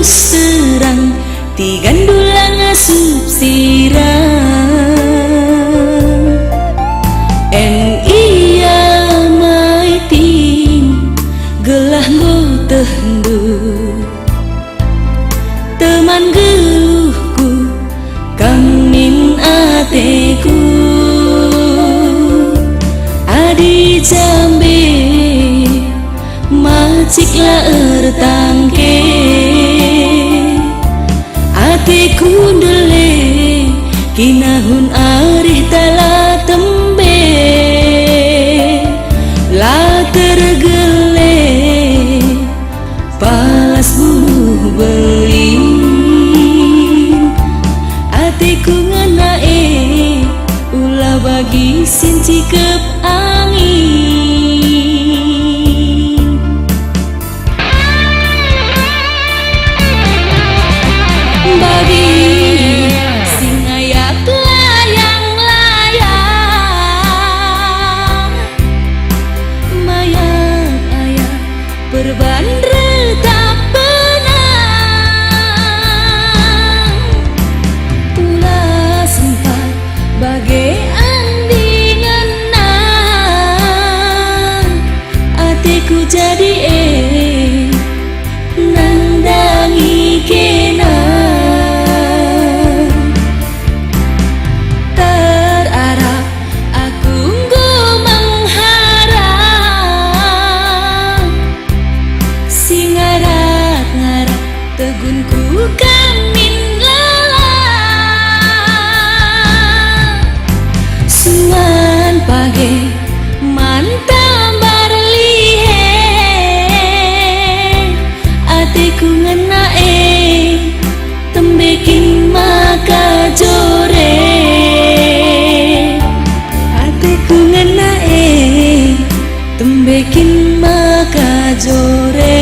serang tigan dulang asup sirang en iya mai ting gelah go tehendu teman geluhku kang min ateku adi jambe macik laer tangke atiku ndele kinahun arih tala tembe la tergele palas bulu beling atiku ngenae ulah bagi sinci kep angin bagi sing ayak layang-layang mayang ayak perban retap benang ulah sempat bagai andingan atiku jadi nandangi kena terarap aku nggo mengharap si ngarat-ngarat tegunku kamin lelah suan page mantambar lihe atiku ngenae tembekin maka jore atiku ngenae tembekin maka jore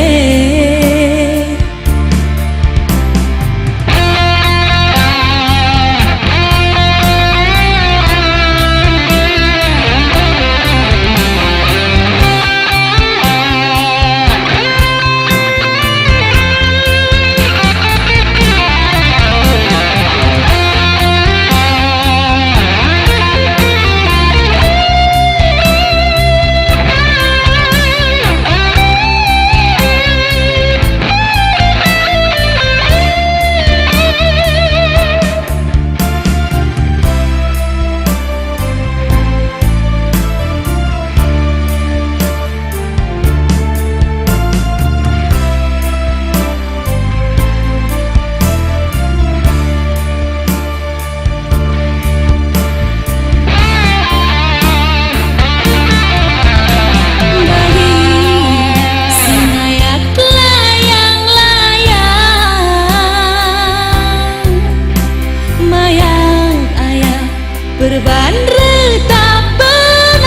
berban retap benang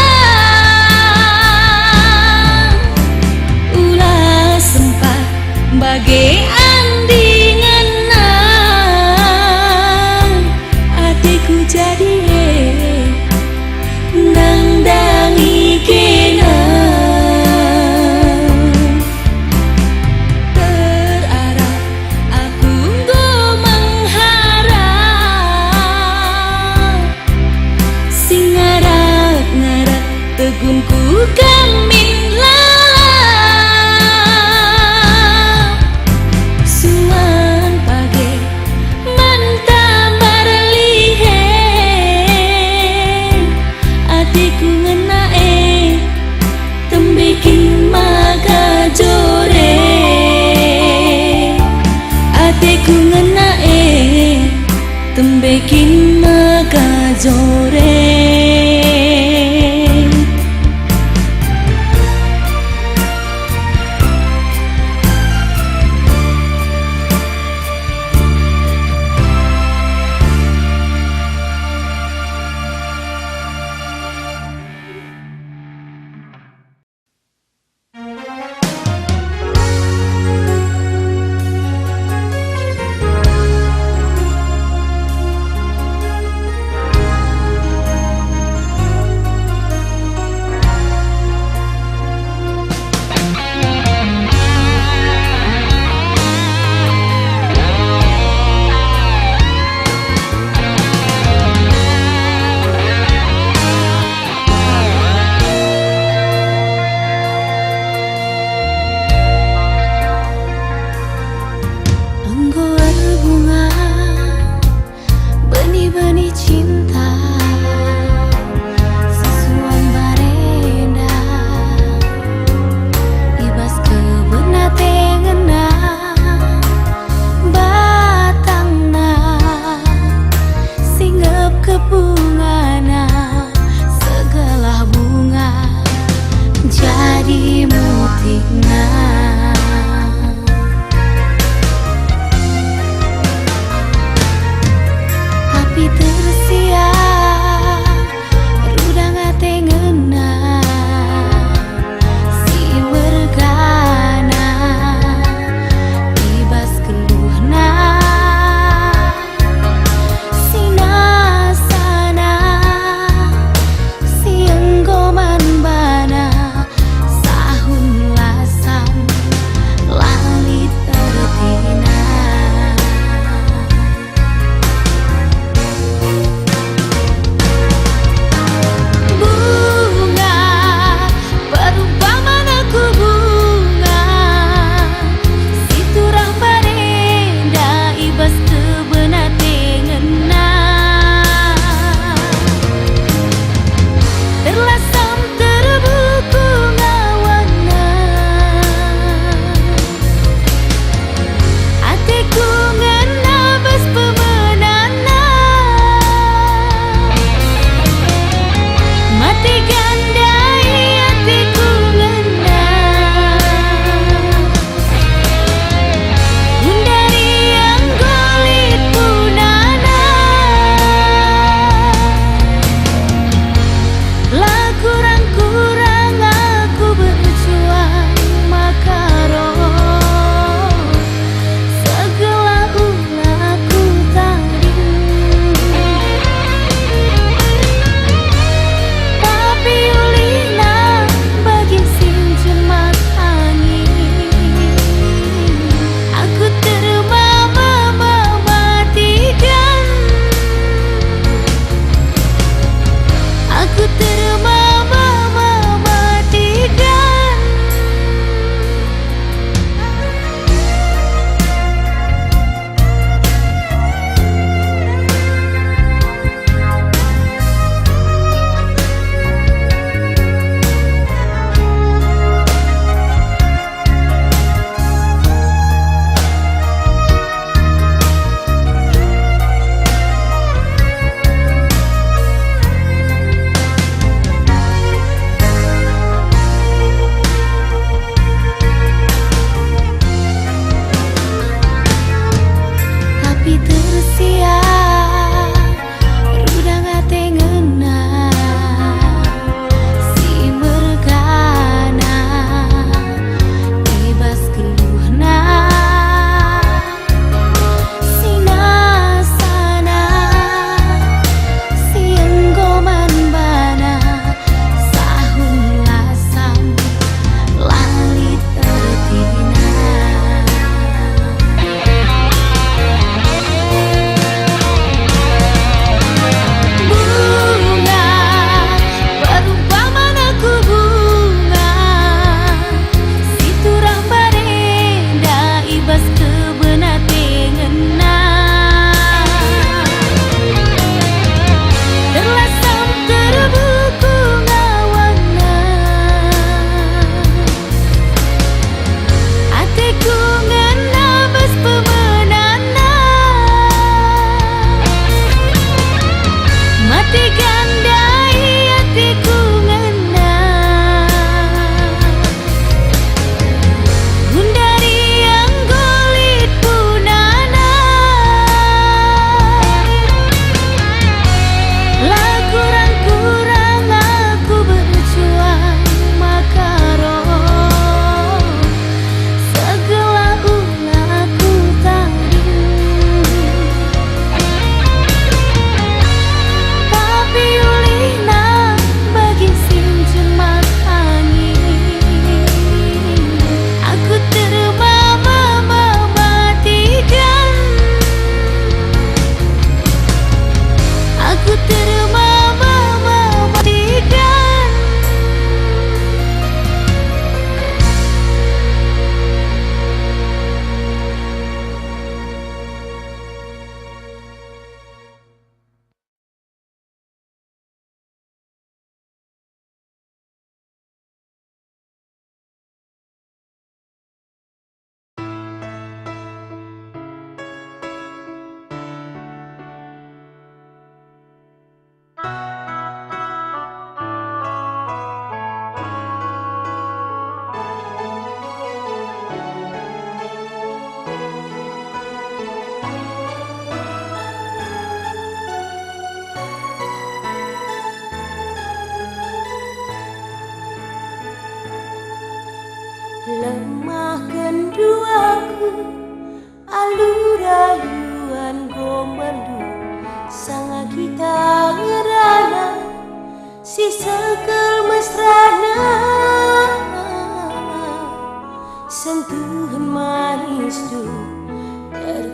ulah sempat bagai andingan atiku jadi nangdangi kena terarap aku nggo mengharap sing ngarat-ngarat tegunku kamin lelah suan page mantambar lihe atiku ngenae tembekin maka jore atiku ngenae tembekin maka jore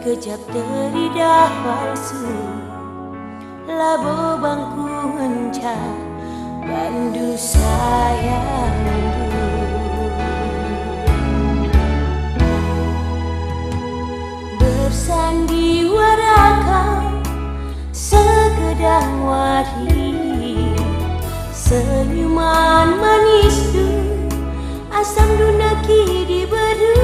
sekejap teridah palsu, labo bangku mencah bandu sayangku. Bersandiwara segedang wari, senyuman manis tu asam dunaki diberu.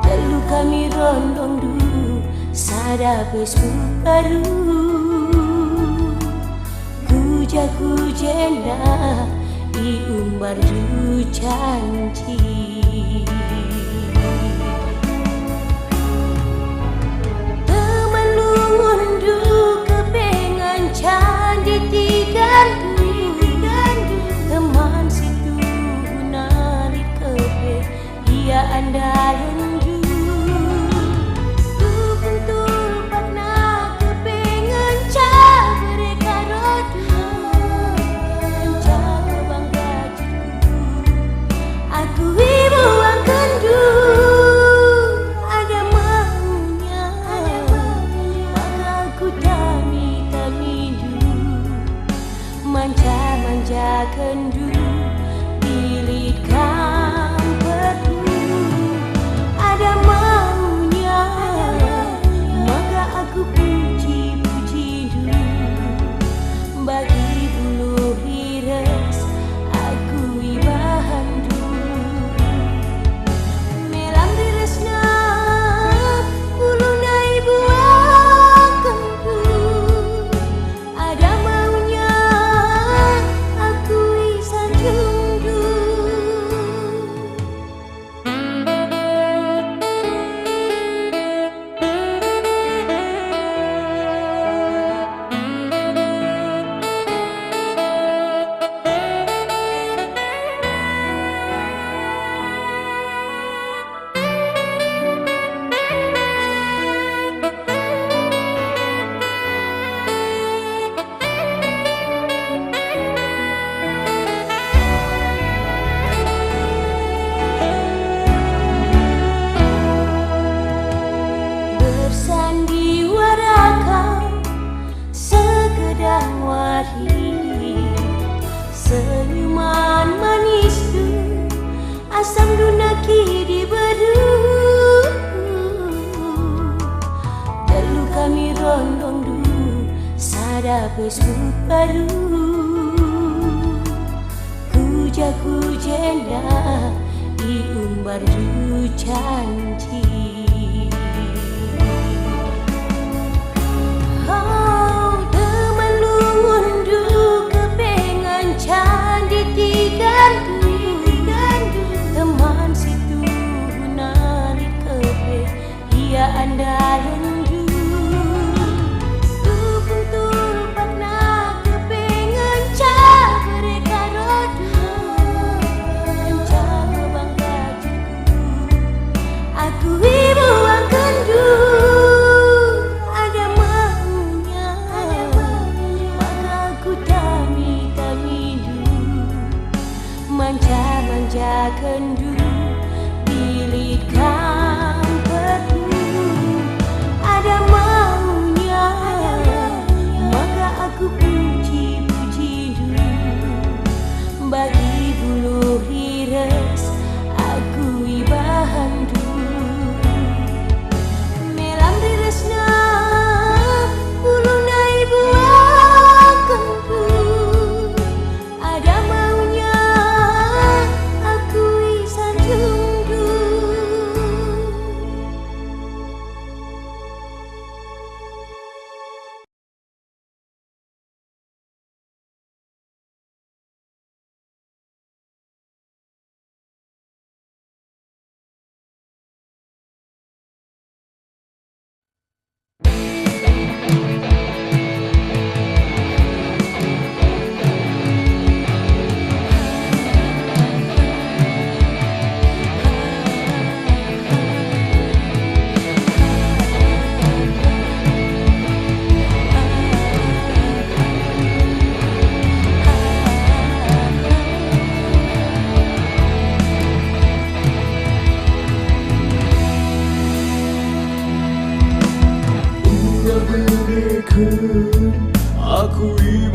Telu kami rondong du sada Facebook baru, kujaku jenda diumbar du janji. Teman situ nalit kepe ia andalan du. Tu kuntul pernah kepengen cah mereka rodu, cah bangga jiku. Aku ibu ang kendu ada maunya, maka aku tami du. Manja kendu pilihkan perlu, ada maunya maka aku puji du. Bagi bulu hiras aku ibahan du, melam diresna bulu nai buang kendu. Ada maunya aku isan jundu. Segedang wari, senyuman manis tu asam dunaki diberu. Telu kami rondong du sada Facebook baru, kujaku jenda diumbar du janji. Teman situ nalit kepe ia andalan du. Tu kuntul pernah kepengen cah mereka rodu, cah bangga jiku. Aku ibu ang kendu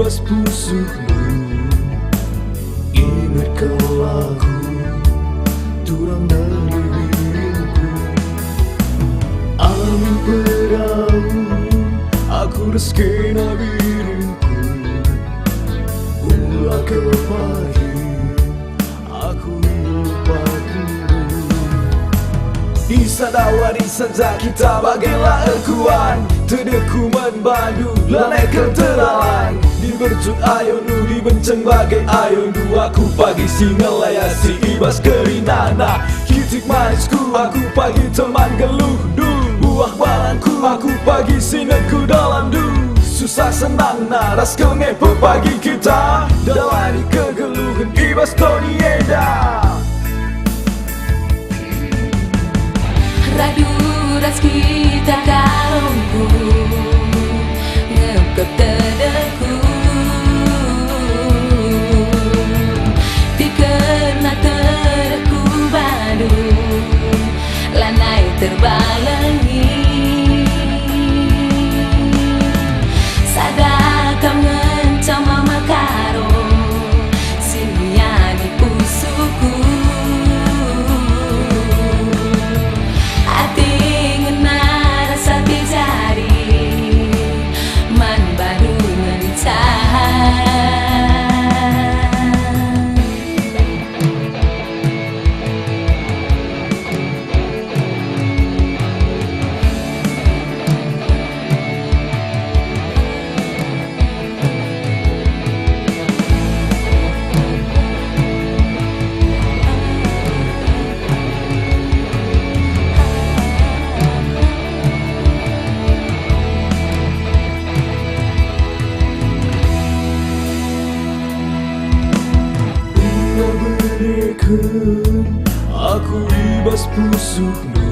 ibas pusuhmu. Ingat kau aku, turang dari diriku. Angin perahu, aku reskena biringku. Ulah kau pergi, aku lupakanmu. Di sadawari saja kita bagailah ekuan, terdeku membandu lanai keteralan. Di bercut ayonu, di benceng bagai ayonu. Aku pagi singalayasi ibas kerinana. Kitik manisku, aku pagi teman geluh du. Buah balangku, aku pagi sinengku dalam du. Susah senang naras kengepo pagi kita, dalani kegeluhan ibas Tony Eda. Radu ras kita karungku ngepek tedeku. Dikerna tedeku badu lanai terbalengi. Sadakam ngencam mama karo sinyani pusuku. Aku ibas pusuhmu.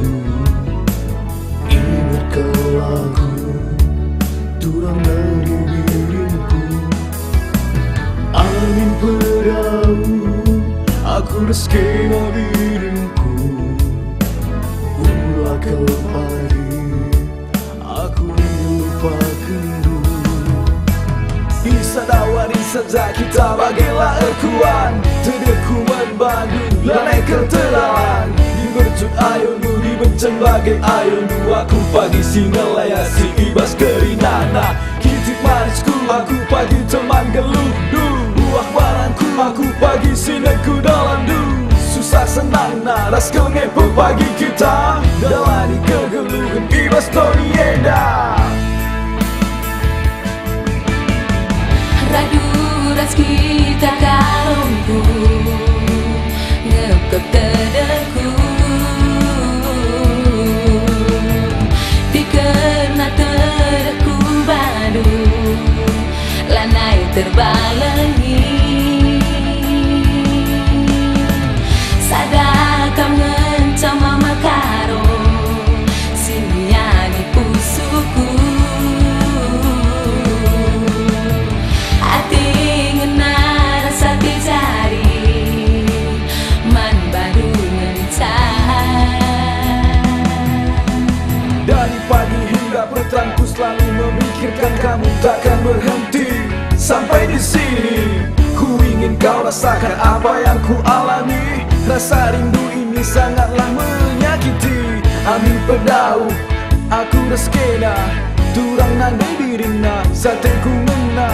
Ingat kau aku, turang dari diriku. Angin perahu, aku reskena biringku. Ulah kau pergi, aku lupakanmu. Di sadawari saja kita bagailah ekuan, terdeku membandu lanai keteralan. Di bercut ayonu, di benceng bagai ayonu. Aku pagi singalayasi ibas kerinana. Kitik manisku, aku pagi teman geluh du. Buah balangku, aku pagi sinengku dalam du. Susah senang naras kengepo pagi kita, dalani kegeluhan ibas Tony Eda. Radu ras kita karungku ngepek tedeku. Dikerna tedeku badu lanai terbalengi. Sadakam ngencam mama karo sinyani pusuku. Dari pagi hingga petang ku selalu memikirkan kamu, takkan berhenti sampai di sini. Ku ingin kau rasakan apa yang ku alami. Rasa rindu ini sangatlah menyakiti. Ambil pedau, aku reskena, turang nandai birina, sateku mena.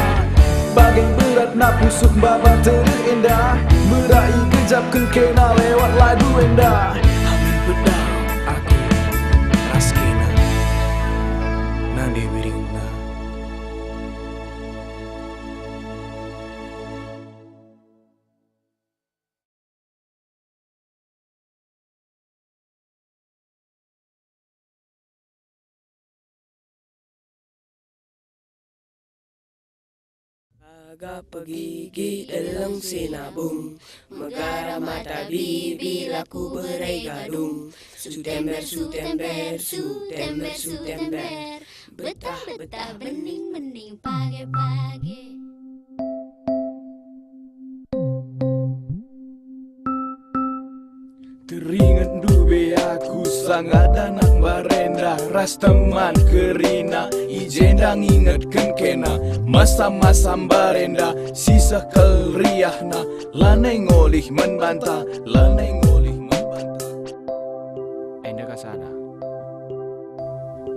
Bagai berat na pusuh baba terindah, berai kejap kena lewat ladu endah. Ambil pedau, aku reskena, nandai birina. Agak pergigi dalam sinabung, megara mata bibir aku berai gadung. September, September, September, September, betah-betah bening-bening pagi-pagi. Teringat dube aku sangat anak barenda, ras teman kerina ijendang ingatkan kena masa-masa barenda sisa kelriahna lanai ngolih membantah, lanai ngolih membantah. Enda kasana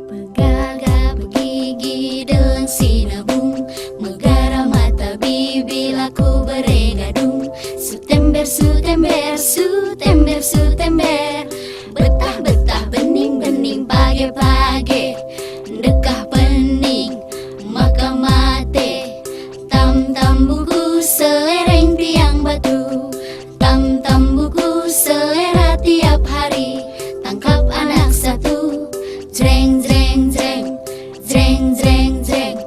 Pegagap gigi dalam sinabung, megara mata bibi laku beregadung. Sutember, sutember, sutember, sutember, betah-betah bening-bening pagi-pagi, dekah pening maka mate. Tam-tam buku selereng tiang batu, tam-tam buku selera tiap hari. Tangkap anak satu, jreng jreng jreng, jreng jreng jreng.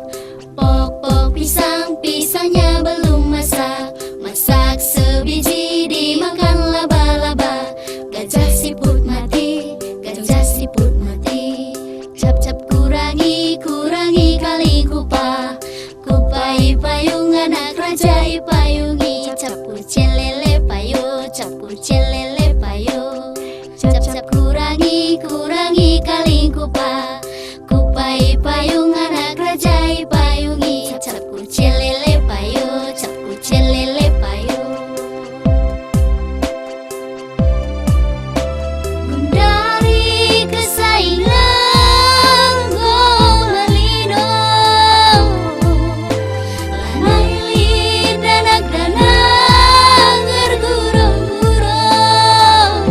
Pok-pok pisang, pisangnya belum masak, masak sebiji dimakan laba-laba. Gajah siput mati, gajah siput mati. Cap-cap kurangi, kurangi kali kupah, kupai payung anak raja ipayungi. Cap kucing lele payo, cap kucing lele payo. Cap-cap kurangi, kurangi kali kupah, kupai payung anak raja ipayungi. Cap kucing lele payo, cap kucing lele payo. Gundari kesayangan golalino, lanai lid danak-danak gergurau-gurau.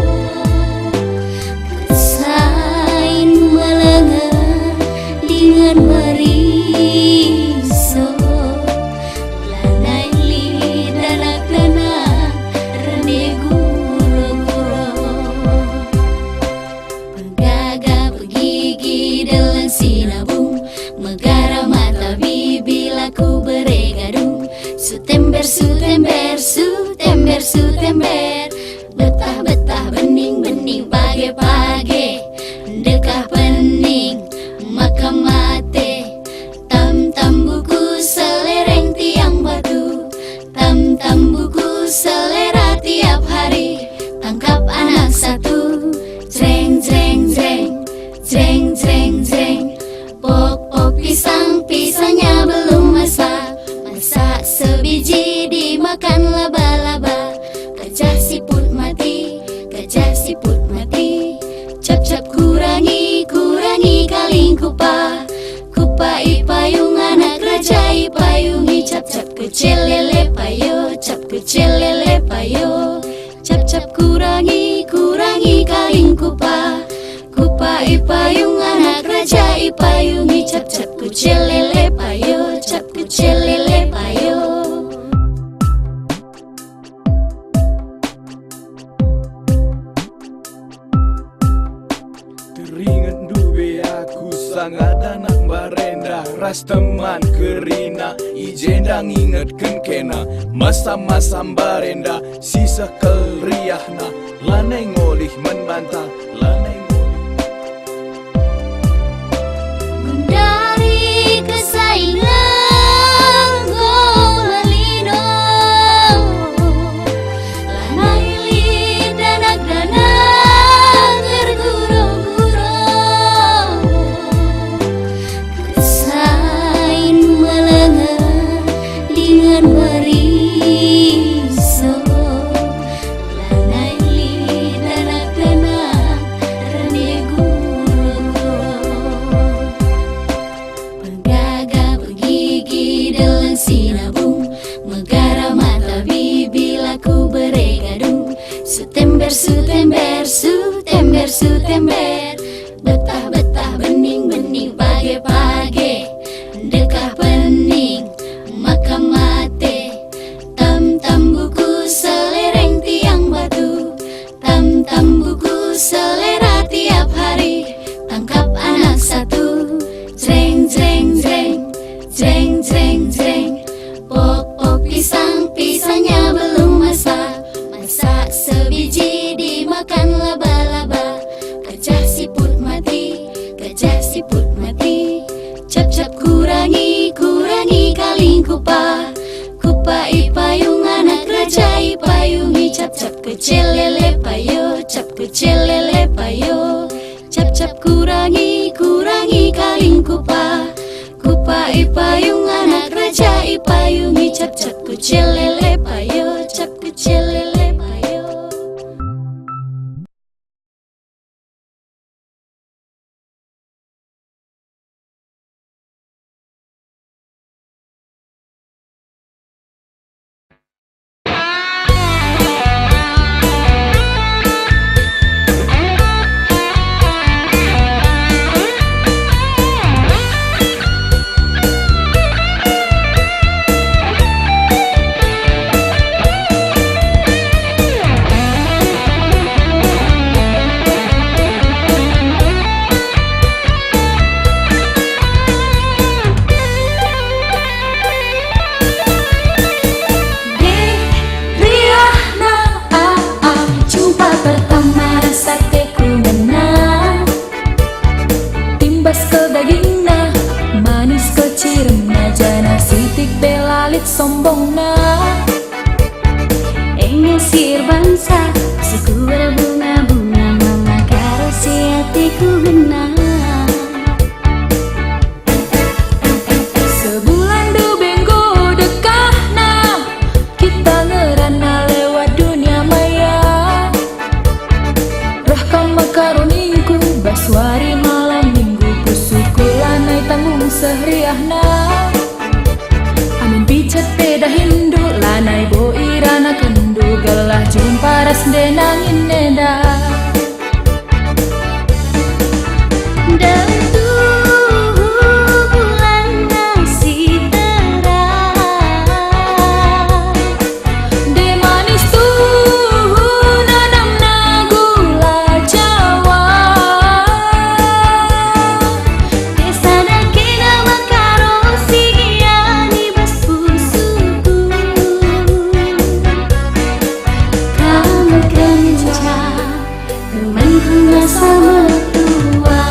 Kesain melengah dengan meriso, lanai lid danak-danak rene gurau-gurau. Pegagap gigi dalam sinabung, megara mata bibi laku beregadung. Sutember, sutember, sutember, sutember, betah-betah bening-bening pagi-pagi, dekah pening maka mate. Tam-tam buku selereng tiang batu, tam-tam buku selera tiap hari. Tangkap anak satu, jreng jreng jreng, jreng jreng jreng. Pok-pok pisang, pisangnya belum masak, masak sebiji dimakan laba-laba. Gajah siput mati, gajah siput mati. Cap-cap kurangi, kurangi kali kupah, kupai payung anak raja ipayungi. Cap-cap kecil lele payo, cap kecil lele payo. Cap-cap kurangi, kurangi kali kupah, kupai payung anak raja ipayungi. Cap-cap kecil lele payo, cap kecil lele payo. Teringat dube aku sangat anak barenda, ras teman kerina ijendang ingatkan kena masa-masa barenda sisa kelriahna lanai ngolih membantah, lanai ngolih. Gundari kesayangan golalino, lanai lid danak-danak gergurau-gurau. Kesain melengah dengan meriso, lanai lid danak-danak rene gurau-gurau. Pegagap gigi dalam sinabung, megara mata bibi laku beregadung. Sutember, sutember, sutember, sutember, betah-betah bening-bening pagi-pagi, dekah pening maka mate. Tam-tam buku selereng tiang batu, tam-tam buku selera tiap hari. Tangkap anak satu, jreng jreng jreng, jreng jreng jreng. Pok-pok pisang, pisangnya belum masak, masak sebiji dimakan laba-laba. Gajah siput mati, gajah siput mati. Cap-cap kurangi, kurangi kali kupah, kupai payung anak raja ipayungi. Cap-cap kecil lele payo, cap kecelele payo. Cap cap kurangi kaling kupa. Kupa ipayung anak raja ipayungi. Cap cap kecelele payo, cap kecelele payo. Sombong na Engesir bangsa suku berbunga-bunga memakar si hatiku genang. sebulan du benggo dekah na kita ngerana lewat dunia maya. Rahkam makaroningku baswari malam minggu pusuku lanai tanggung sehriahna. Picet peda Hindu lanai bo irana kendu gelah jumpa ras denangin neda. Dan bulan masih terang De manis nanam na gula Jawa. desa kena makaro si yani baspusuku. Kamu kencang temanku masa mertua.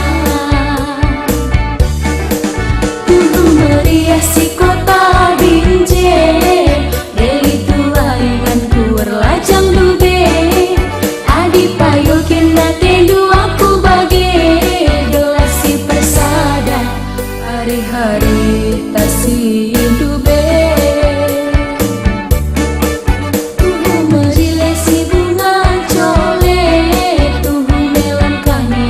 Dulu meriah si kota Binjai dari tua inganku berlajang dube. Adi payo kena tendu aku bagi gelas si persada hari-hari tasi dube. Tuhu merile si bunga cole, tuhu melan kami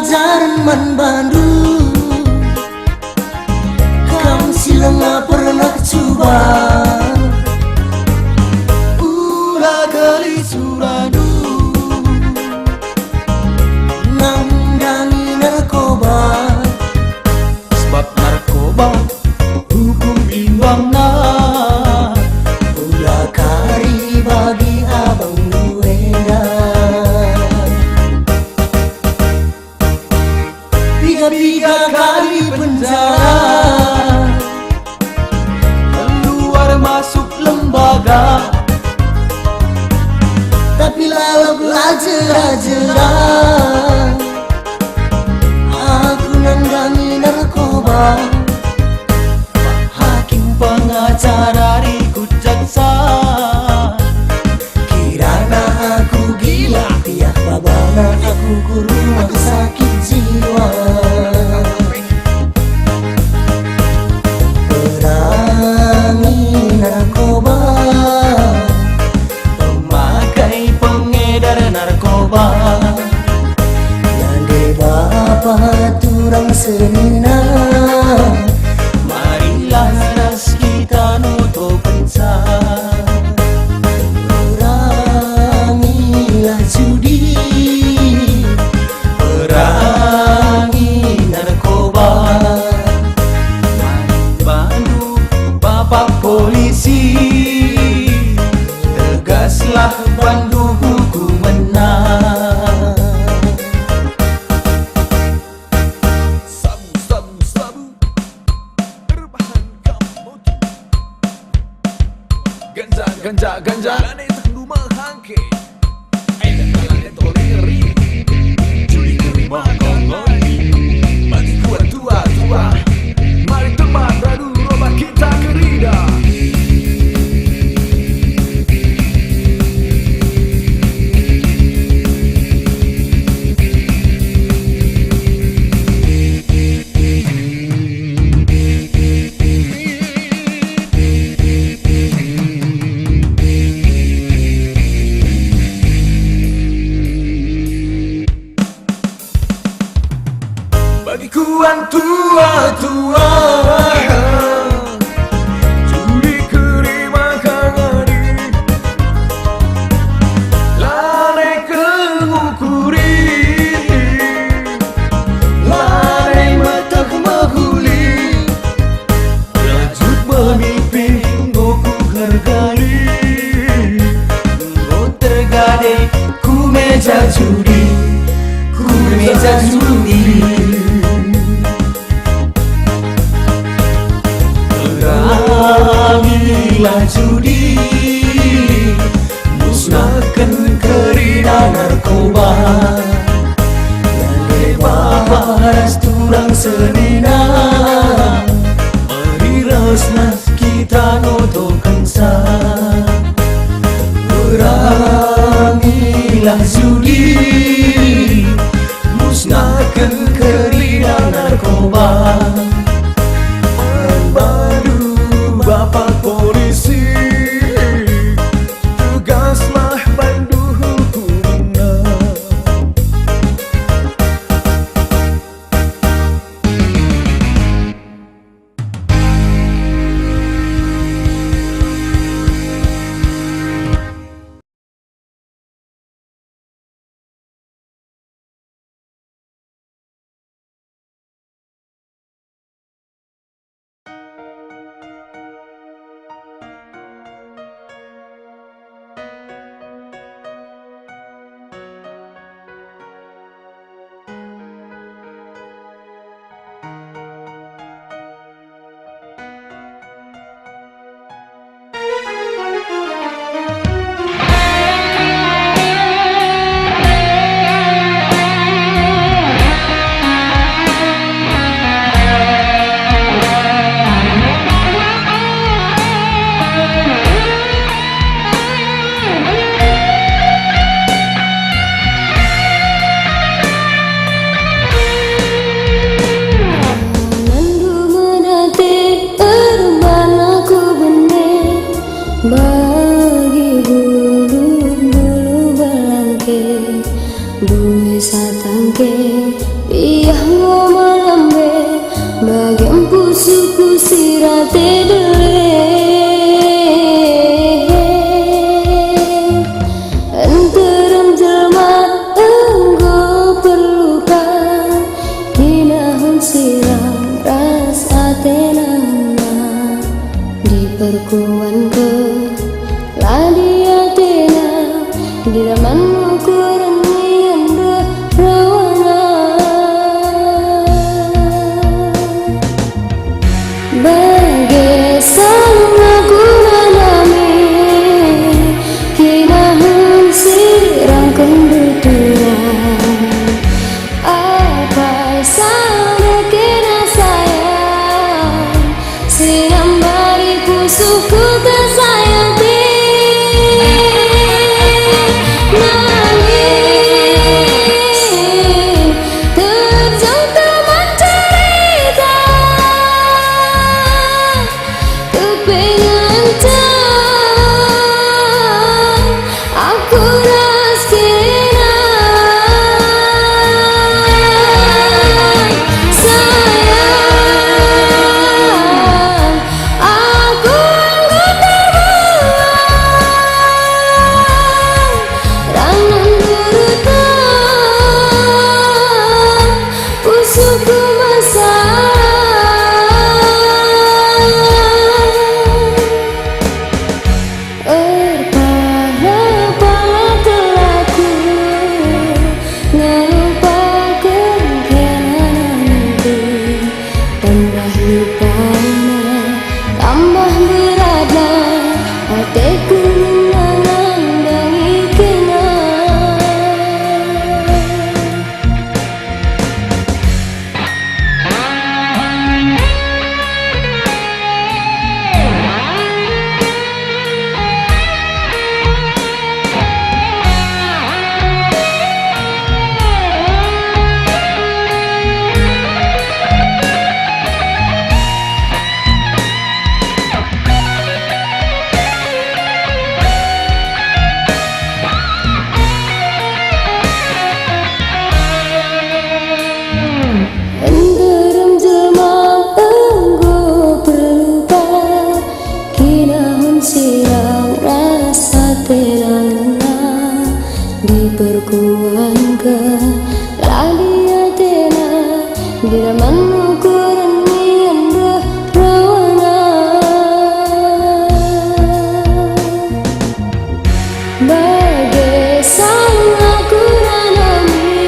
pelajaran man Bandung, kamu silang nggak pernah coba. Ulah gali suradu, nangdangi narkoba. Sebab narkoba hukum imbangna, ulah kari bagi abang luenda. Tiga kali penjara, keluar masuk lembaga, tapi lalu jera-jera. Aku nanggangi narkoba, hakim pengacara rikut jaksa. Kirana aku gila, tiap babana aku kurung sakit jiwa. Perangi narkoba, pemakai pengedar narkoba. Nande bapa turang senina, marilah ras kita noto pensa. Perangilah judi, perangi narkoba. Bantu Bapak polisi, tegaslah bantu hukum menang. Sabu, sabu, sabu, berbahan kamu. Ganja, ganja, ganja, dan itu rumah hangke. Aida toleri, juli terima kongoni. Bagi kuat tua-tua, mari teman baru roba kita kerida. Bagi kuat tua-tua, juli kerima kangani, lane kengukuri, lane metak mahuli, rajut memimpin goku hargali, go tergade ku meja judi, ku meja judi. Perangilah judi, musnahkan kerida narkoba. Nande bapa ras turang senina, mari raslah kita noto kansa. Perangilah judi, musnahkan kerida narkoba. Bapak polisi, tegaslah bantu hukumnya. perguruan ke Ladi Athena di damanmu kurnian rawana bagai sang aku nanami kinahun sirang kenduduran apa sana kena sayang siram bari pusuku tersayati tambah beratnya hatiku menandangi kena siang rasa terang di perguruan ke Ladi Athena di damanmu kurnian rawana bagai sang aku nanami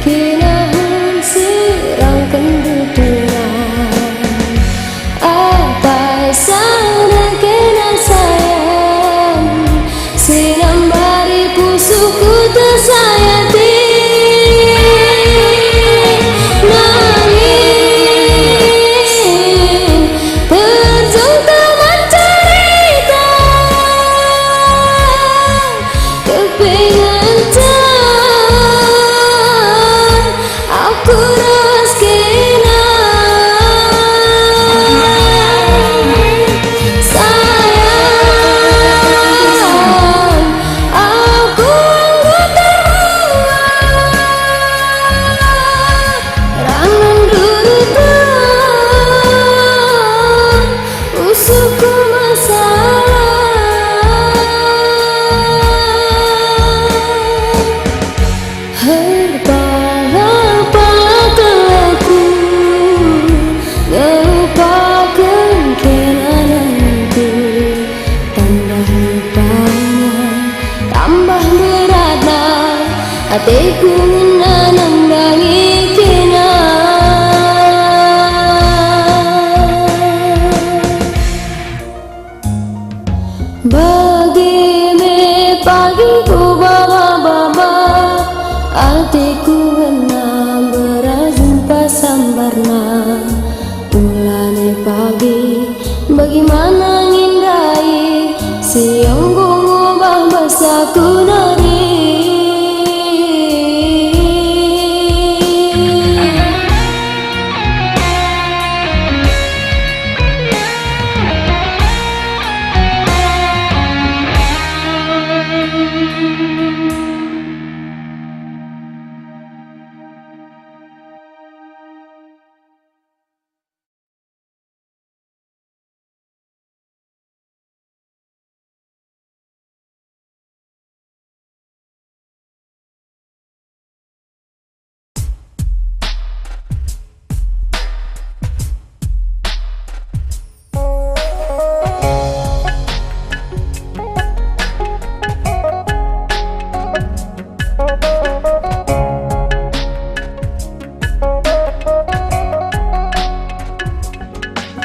kinahun sirang kenduduran apa sana kena sayang siram bari pusuku tersayati nangis berjung teman cerita kepingan aku ras kena tambah beratnya hatiku menandangi kena bagi me pagi ku baba hatiku benang berjumpa sambarna mulane pagi bagaimana ngindai siang ngubah basaku nari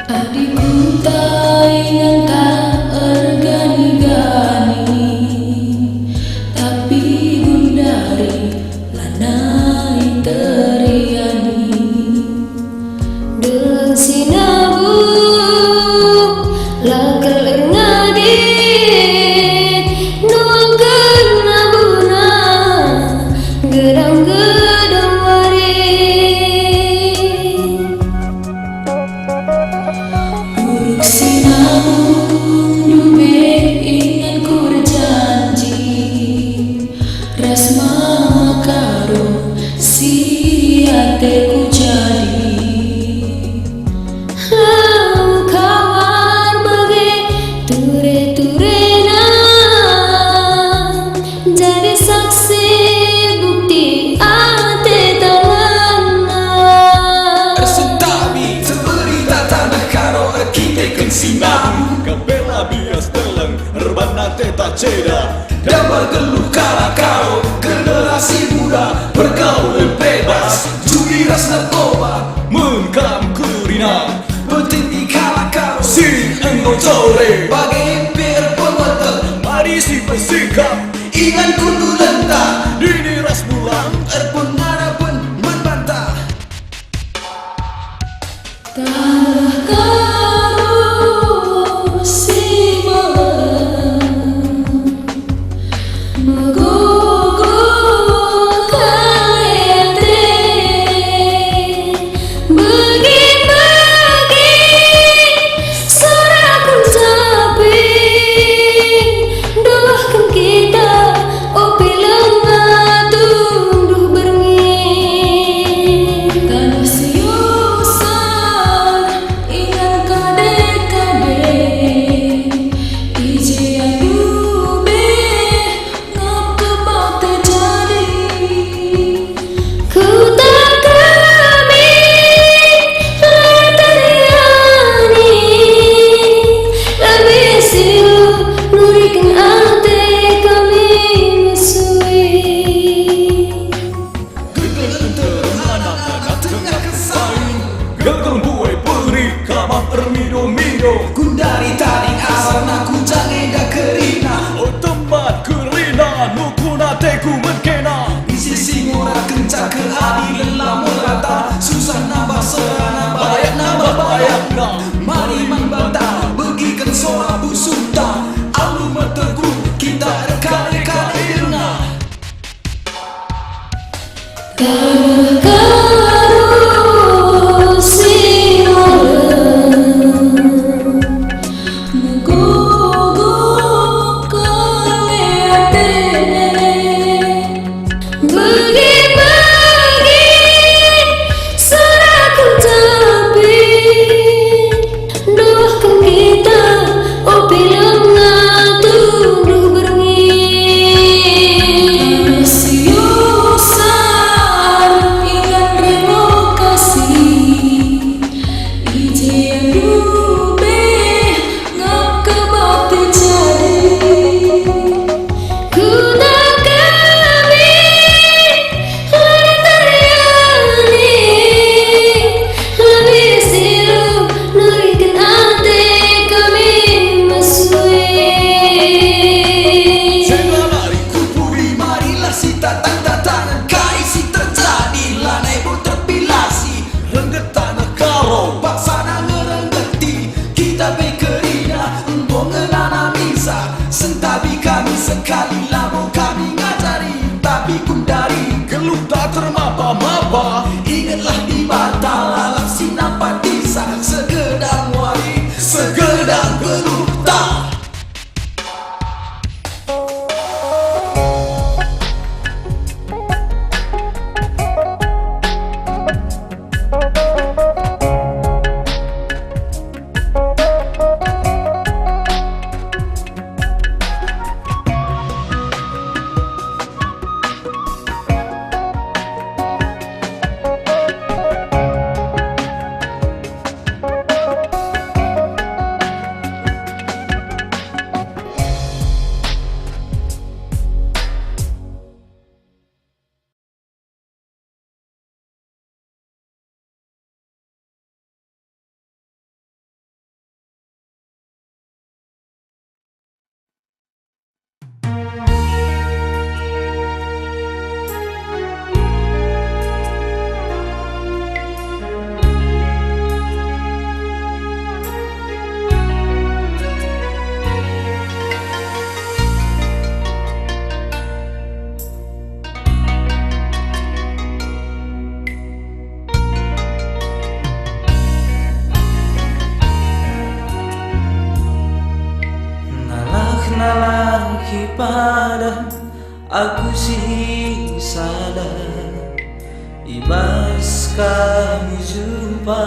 Adikku tak ingat tak ergani-gani, tapi gundari lanai teriani. Delang sinabu lakal erngadi nuangkan nabuna gerang-gedang wari. Uruk sinabung dube ingat ku berjanji, rasma karo si ateku jadi. Kawan bagi ture-turena jadi saksi bukti ate tanganna. Sentabi seberita tanah karo kita kensinam kabela bias teleng rebana teta ceda dapat geluh kala karo generasi muda bergaul bebas judi ras narkoba mengkam kurina penting di kala karo si engkau sore bagi impir pemotor mari si bersikap ingat kudu lentah dini ras bulan erpun ngarapun membantah. Tanah karo si megogo kalete, Bagi-bagi soraku tapi doakan kita opi lemah tunduh berngin. tanah siusan ingat kade-kade, ije adube ngap kebak terjadi. Ku tak kami latariani lebih silu nurikan ate kami mesui. Gagal buai peri kamar ermido-mido Gundari taring asal naku jangeda kerina Oh tempat kerina nukuna teku menkena Di sisi ngora kencang keadilan lah merata Susah nambah serana bayak nambah bayakna Mari membantah begikan suara busuta Alu meteku kita rekali-kali dengar Tanah karo si Megogo kalete, bagi-bagi soraku tapi doakan kita opi lemah tunduh berngin. siusan ingat relokasi, ije adube ngap kebak terjadi. Ku tak kami latariani lebih silu nurikan ate kami mesui. Sengalari kupuri marilah si tatang tangan kaisi terjadi lanai pun terpilasi rengget tanah karo paksana ngerenggeti kita bekerina empong ngenana misa sentabi kami sekali lamo kami ngajari tapi kundari geluh tak termapa-mapa ingatlah di mata lalak sinapatisa segedang wari segedang geluh tak. lagi pada aku sih sadar, ibas kamu jumpa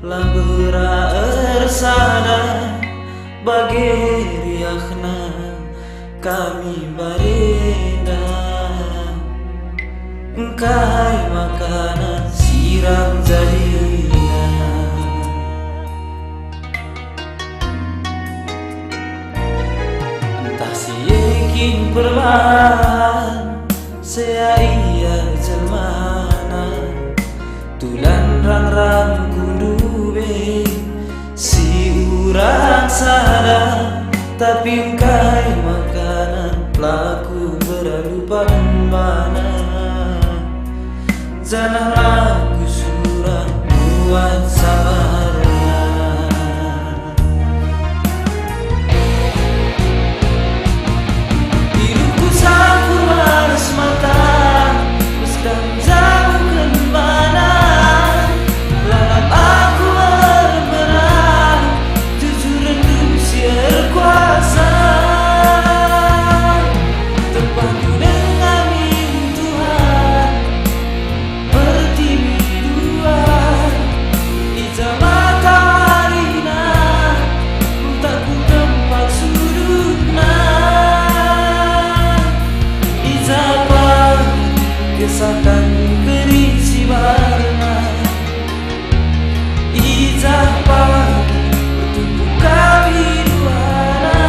lah bersana bagi riakna kami barenda engkai makanan siram jadinya. Entah si yakin perlahan saya iya jelmana tulan rang-rang kundube si urang sadar tapi engkai makanan laku berlupa mana jangan laku surah buat sabarnya. Hidupku sapu malas mata meski jauh kemana lalap aku berbenah jujur rendu siar kuasa terpadu dengan Tuhan pertiwi dua ijabah tawarina tak ku tempat sudutna ijabah kesatan kerisi warna ijabah bertumbuh kami duana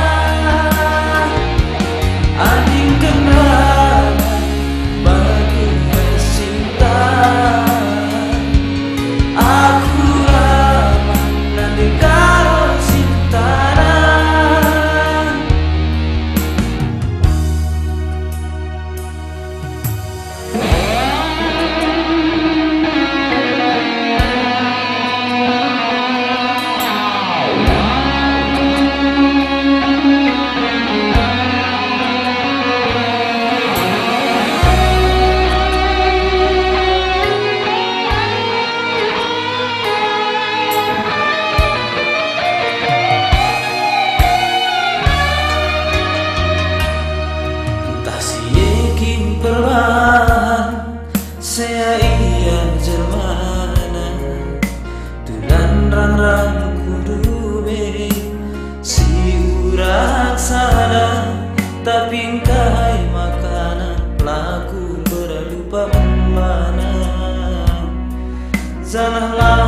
ading kenal bagi cinta aku ramah nanti karo cintana. Entah si yakin perlahan saya iya jelmana tulan rang-rang kundube si urang sadar tapi engkai makanan laku berlupa mana janganlah